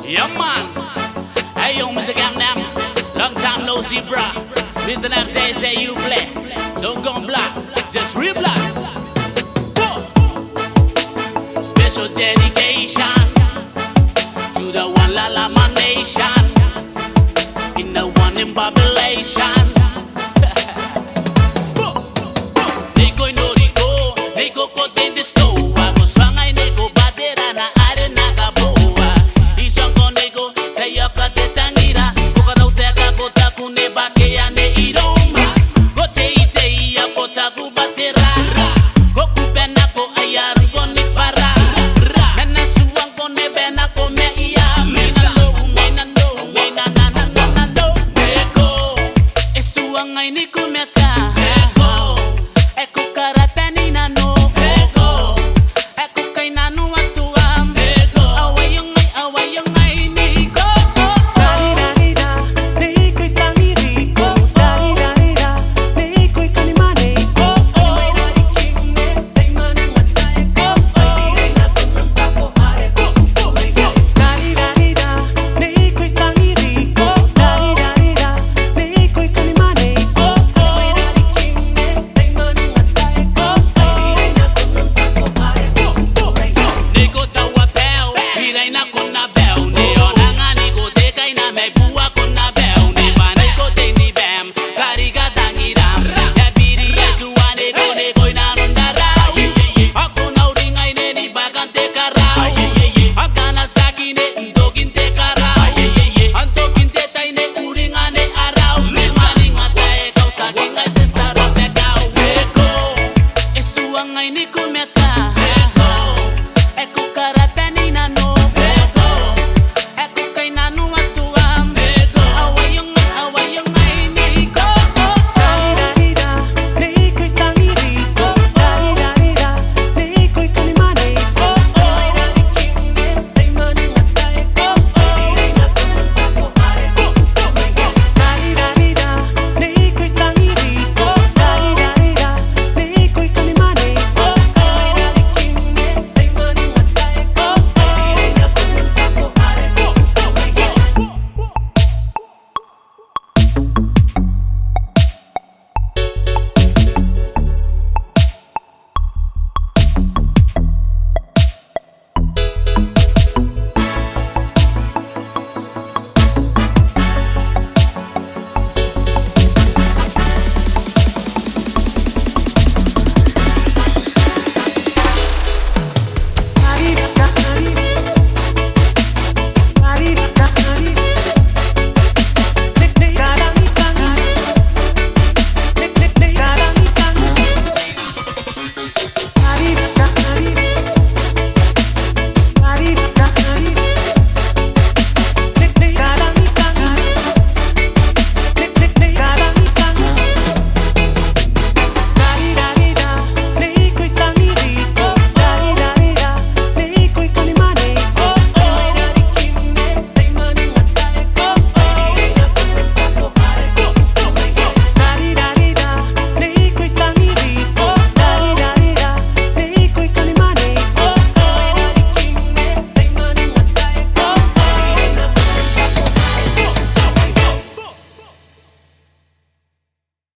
Yeah, man. Hey, yo, Mr. Gangnam. Long time no see, bruh. Mr. Nam say you play. Don't go black, just real black. Whoa. Special dedication to the one La La Man nation. In the one in population. They go no rico, they go put in this